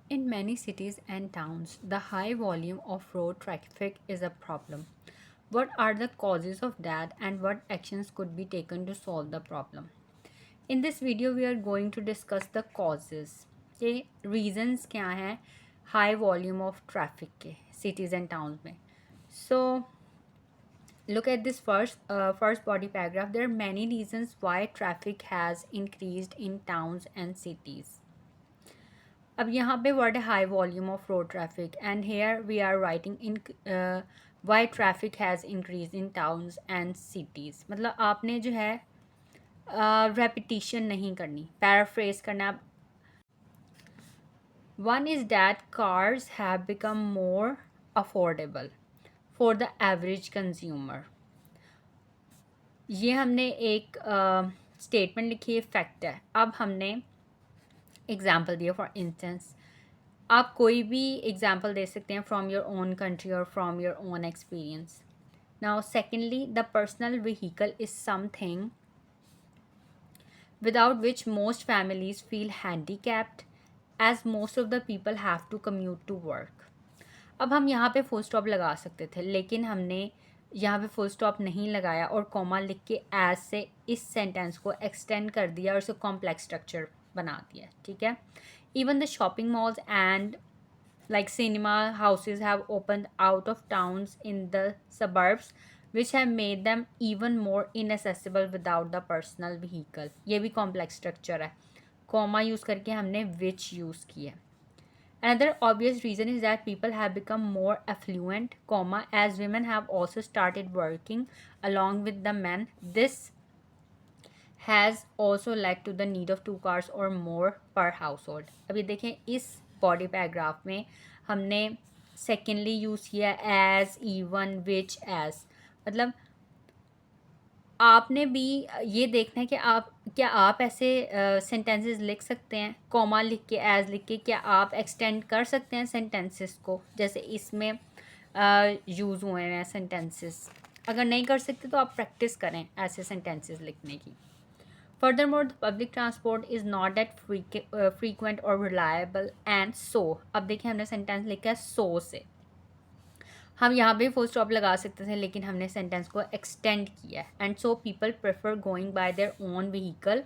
In many cities and towns, the high volume of road traffic is a problem. What are the causes of that and what actions could be taken to solve the problem? In this video, we are going to discuss the causes. के reasons क्या हैं high volume of traffic के cities and towns में. So look at this first body paragraph. There are many reasons why traffic has increased in towns and cities. अब यहाँ पे word है high volume of road traffic and here we are writing in why traffic has increase in towns and cities. मतलब आपने जो है repetition नहीं करनी, पैराफ्रेज करना. One is that cars have become more affordable for the average consumer. ये हमने एक स्टेटमेंट लिखी है, फैक्ट है. अब हमने एग्जाम्पल दिया. फॉर इंस्टेंस आप कोई भी एग्जाम्पल दे सकते हैं फ्रॉम योर ओन कंट्री और from your own experience. Now secondly, the personal vehicle is something without which most families feel handicapped as most of the people have to commute to work. अब हम यहाँ पे full stop लगा सकते थे, लेकिन हमने यहाँ पे फुल स्टॉप नहीं लगाया और कॉमा लिख के एज से इस सेंटेंस को एक्सटेंड कर दिया और उसे कॉम्प्लेक्स स्ट्रक्चर बना दिया. ठीक है. Even the shopping malls and like cinema houses have opened out of towns in the suburbs which have made them even more inaccessible without the personal vehicle. ये भी complex structure है. Comma use करके हमने which use किया. Another obvious reason is that people have become more affluent, comma, as women have also started working along with the men. This has also led to the need of 2 cars or more per household. अभी देखें इस body paragraph में हमने secondly use किया as, even, विच, as. मतलब आपने भी ये देखना है कि आप क्या आप ऐसे सेंटेंसेस लिख सकते हैं, कॉमा लिख के, एज लिख के. क्या आप एक्सटेंड कर सकते हैं सेंटेंसेस को जैसे इसमें यूज़ हुए हैं सेंटेंसेस. अगर नहीं कर सकते तो आप प्रैक्टिस करें ऐसे सेंटेंसेस लिखने की. Furthermore, the public transport is not that frequent or reliable and so. अब देखिए हमने सेंटेंस लिखा है so से. हम यहाँ पे फुल स्टॉप लगा सकते थे, लेकिन हमने सेंटेंस को एक्सटेंड किया है. And so people prefer going by their own vehicle.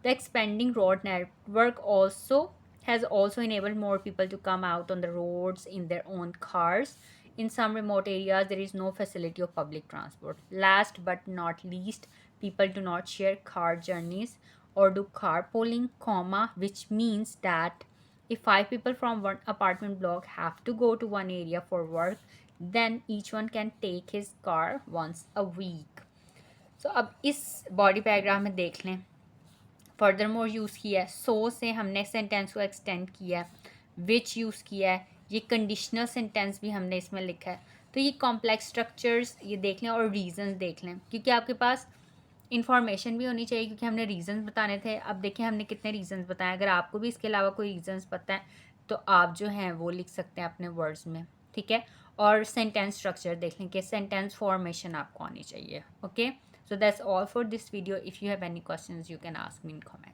The expanding road network also has also enabled more people to come out on the roads in their own cars. In some remote areas, there is no facility of public transport. Last but not least, people do not share car journeys or do carpooling, comma, which means that if 5 people from one apartment block have to go to one area for work, then each one can take his car once a week. So अब इस body paragraph में देख लें. Further more use किया है, सो से हमने sentence को एक्सटेंड किया है, विच यूज़ किया है, ये कंडीशनल सेंटेंस भी हमने इसमें लिखा है. तो ये कॉम्प्लेक्स स्ट्रक्चर्स ये देख लें और रीजंस देख लें, क्योंकि आपके पास इन्फॉर्मेशन भी होनी चाहिए, क्योंकि हमने रीजंस बताने थे. अब देखिए हमने कितने रीजंस बताए. अगर आपको भी इसके अलावा कोई रीजंस पता है तो आप जो हैं वो लिख सकते हैं अपने वर्ड्स में. ठीक है. और सेंटेंस स्ट्रक्चर देख लें कि सेंटेंस फॉर्मेशन आपको आनी चाहिए. Okay. So that's all for this video. If you have any questions, you can ask me in comment.